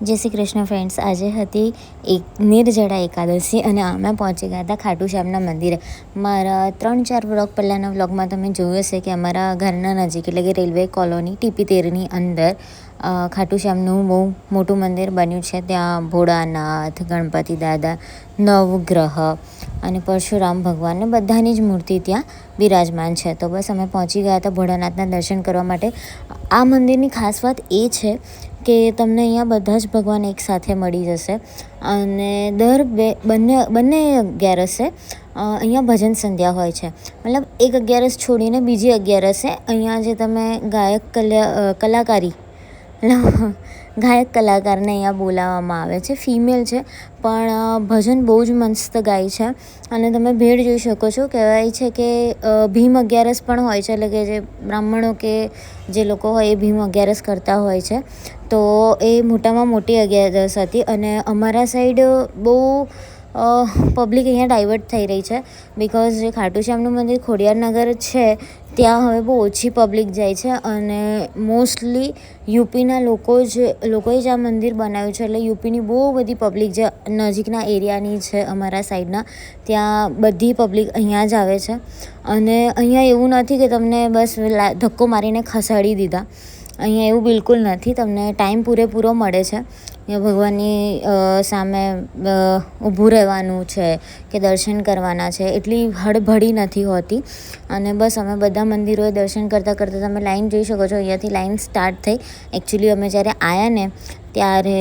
જય શ્રી કૃષ્ણ ફ્રેન્ડ્સ. આજે હતી નિર્જળા એકાદશી અને અમે પહોંચી ગયા હતા ખાટુ શ્યામના મંદિરે. મારા 3-4 વ્લોગ પહેલાંના વ્લોગમાં તમે જોયું હશે કે અમારા ઘરના નજીક એટલે કે રેલવે કોલોની TP13ની અંદર ખાટુ શ્યામનું બહુ મોટું મંદિર બન્યું છે. ત્યાં ભોળાનાથ, ગણપતિ દાદા, નવગ્રહ અને પરશુરામ ભગવાનને બધાની જ મૂર્તિ ત્યાં બિરાજમાન છે. તો બસ અમે પહોંચી ગયા હતા ભોળાનાથના દર્શન કરવા માટે. આ મંદિરની ખાસ વાત એ છે કે તમને અહીંયા બધા જ ભગવાન એકસાથે મળી જશે અને બંને 11 અહીંયા ભજન સંધ્યા હોય છે. મતલબ એક 11 છોડીને બીજી 11 અહીંયા જે તમે ગાયક કલાકારને અહીંયા બોલાવવામાં આવે છે. ફિમેલ છે પણ ભજન બહુ જ મસ્ત ગાય છે અને તમે ભીડ જોઈ શકો છો. કહેવાય છે કે ભીમ 11 પણ હોય છે, એટલે કે જે બ્રાહ્મણો કે જે લોકો હોય એ ભીમ 11 કરતા હોય છે. તો એ મોટામાં મોટી 11 હતી અને અમારા સાઈડ બહુ પબ્લિક અહીંયા ડાયવર્ટ થઈ રહી છે બિકોઝ જે ખાટુ શ્યામનું મંદિર ખોડિયારનગર છે ત્યાં હવે બહુ ઓછી પબ્લિક જાય છે અને મોસ્ટલી યુપીના લોકોએ જ આ મંદિર બનાવ્યું છે. એટલે યુપીની બહુ બધી પબ્લિક જે નજીકના એરિયાની છે અમારા સાઈડના, ત્યાં બધી પબ્લિક અહીંયા જ આવે છે. અને અહીંયા એવું નથી કે તમને બસ ધક્કો મારીને ખસાડી દીધા. અહીંયા એવું બિલકુલ નથી. તમને ટાઈમ પૂરેપૂરો મળે છે. અહીંયા ભગવાનની સામે ઊભું રહેવાનું છે કે દર્શન કરવાના છે, એટલી હડબડી નથી હોતી. અને બસ અમે બધા મંદિરોએ દર્શન કરતાં તમે લાઈન જોઈ શકો છો. અહીંયાથી લાઈન સ્ટાર્ટ થઈ. એકચ્યુઅલી અમે જ્યારે આવ્યા ને ત્યારે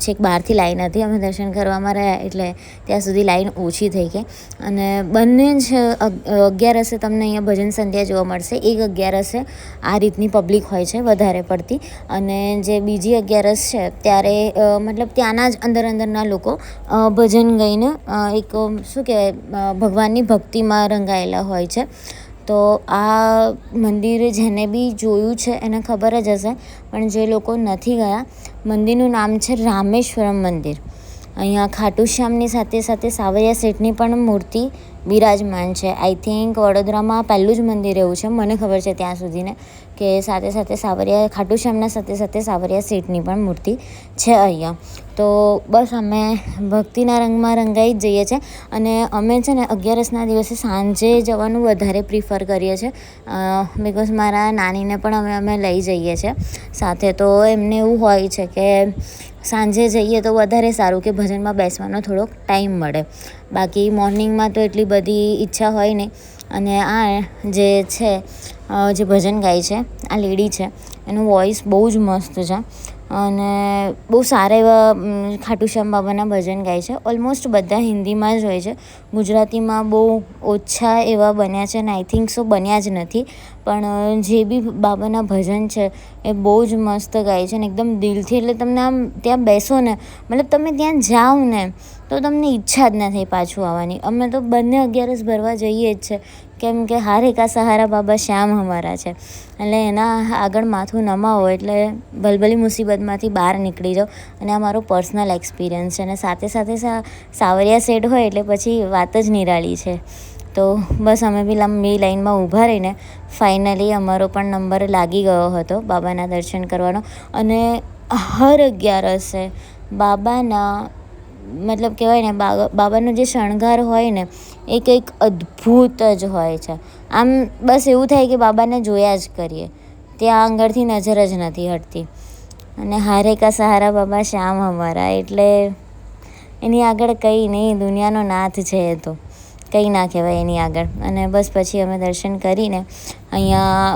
છેક બહારથી લાઈન હતી. અમે દર્શન કરવામાં રહ્યા એટલે ત્યાં સુધી લાઈન ઓછી થઈ ગઈ. અને બંને જ 11 તમને અહીંયા ભજન સંધ્યા જોવા મળશે. એક 11 આ રીતની પબ્લિક હોય છે વધારે પડતી, અને જે બીજી 11 છે ત્યારે મતલબ ત્યાંના જ અંદરના લોકો ભજન ગાઈને એક શું કહેવાય ભગવાનની ભક્તિમાં રંગાયેલા હોય છે. તો આ મંદિર જેને બી જોયું છે એને ખબર જ હશે, પણ જે લોકો નથી ગયા, મંદિરનું નામ છે રામેશ્વરમ મંદિર. અહીંયા ખાટુ શ્યામની સાથે સાવરિયા શેઠની પણ મૂર્તિ બિરાજમાન છે. આઈ થિંક વડોદરામાં પહેલું જ મંદિર એવું છે, મને ખબર છે ત્યાં સુધીને, કે સાથે ખાટુ શ્યામના સાથે સાવરિયા શેઠની પણ મૂર્તિ છે અહીંયા. તો બસ અમે ભક્તિના રંગમાં રંગાઈ જ જઈએ છીએ. અને અમે છે ને 11ના દિવસે સાંજે જવાનું વધારે પ્રિફર કરીએ છીએ બિકોઝ મારા નાનીને પણ અમે લઈ જઈએ છીએ સાથે. તો એમને એવું હોય છે કે સાંજે જઈએ તો વધારે સારું, કે ભજનમાં બેસવાનો થોડોક ટાઈમ મળે. બાકી મોર્નિંગમાં તો એટલી બધી ઈચ્છા હોય નહીં. અને આ જે છે જે ભજન ગાય છે, આ લેડી છે, એનું વોઇસ બહુ જ મસ્ત છે અને બહુ સારા એવા ખાટુ શ્યામ બાબાના ભજન ગાય છે. ઓલમોસ્ટ બધા હિન્દીમાં જ હોય છે, ગુજરાતીમાં બહુ ઓછા એવા બન્યા છે અને આઈ થિંક સો બન્યા જ નથી. પણ જે બી બાબાના ભજન છે એ બહુ જ મસ્ત ગાય છે ને એકદમ દિલથી. એટલે તમને આમ ત્યાં બેસો ને, મતલબ તમે ત્યાં જાઓ ને તો તમને ઈચ્છા જ ના થાય પાછું આવવાની. અમે તો બંને 11 ભરવા જઈએ જ છે, કેમ કે હારે કા સહારા બાબા શ્યામ અમારા છે. એટલે એના આગળ માથું નમાવો એટલે ભલભલી મુસીબતમાંથી બહાર નીકળી જાઓ. અને આ મારો પર્સનલ એક્સપિરિયન્સ છે. અને સાથે સાવરિયા શેઠ હોય એટલે પછી વાત જ નિરાળી છે. તો બસ અમે બી લાંબી લાઈનમાં ઊભા રહીને ફાઇનલી અમારો પણ નંબર લાગી ગયો હતો બાબાના દર્શન કરવાનો. અને હર 11 બાબાના મતલબ કહેવાય ને બાબાનો જે શણગાર હોય ને એ કંઈક અદ્ભુત જ હોય છે. આમ બસ એવું થાય કે બાબાને જોયા જ કરીએ, ત્યાં આગળથી નજર જ નથી હટતી. અને હારે કા સહારા બાબા શ્યામ અમારા, એટલે એની આગળ કંઈ નહીં, દુનિયાનો નાથ છે એ તો, કંઈ ના કહેવાય એની આગળ. અને બસ પછી અમે દર્શન કરીને અહીંયા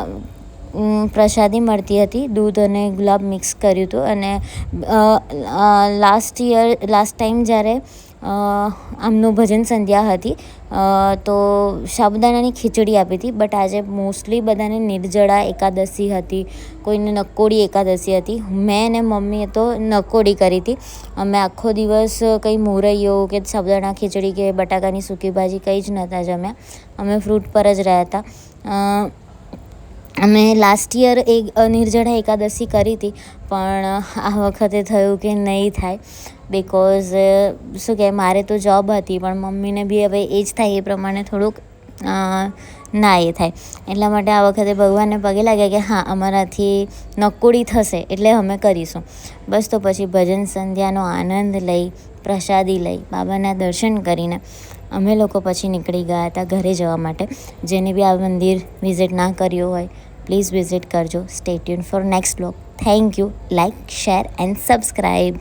પ્રસાદી મળતી હતી, દૂધ અને ગુલાબ મિક્સ કર્યું હતું. અને લાસ્ટ ટાઈમ જ્યારે આમનું ભજન સંધ્યા હતી તો સાબુદાણાની ખીચડી આપી હતી. બટ આજે મોસ્ટલી બધાને નિર્જળા એકાદશી હતી, કોઈને નકોડી એકાદશી હતી. મેં અને મમ્મીએ તો નકોડી કરી હતી. અમે આખો દિવસ કંઈ મોરૈયો કે સાબુદાણા ખીચડી કે બટાકાની સૂકી ભાજી કંઈ જ નહોતા જમ્યા. અમે ફ્રૂટ પર જ રહ્યા હતા. અમે લાસ્ટ યર એક નિર્જળા એકાદશી કરી હતી, પણ આ વખતે થયું કે નહીં થાય બિકોઝ શું કહે, મારે તો જોબ હતી પણ મમ્મીને બી હવે એજ થાય એ પ્રમાણે થોડુંક ના એ થાય. એટલા માટે આ વખતે ભગવાનને પગે લાગ્યા કે હા અમારાથી નકોડી થશે એટલે અમે કરીશું. બસ તો પછી ભજન સંધ્યાનો આનંદ લઈ, પ્રસાદી લઈ, બાબાના દર્શન કરીને અમે લોકો પછી નીકળી ગયા હતા ઘરે જવા માટે. જેને બી આ મંદિર વિઝિટ ના કર્યું હોય પ્લીઝ વિઝિટ કરજો. Stay tune four next vlog. Thank you. Like, share and subscribe.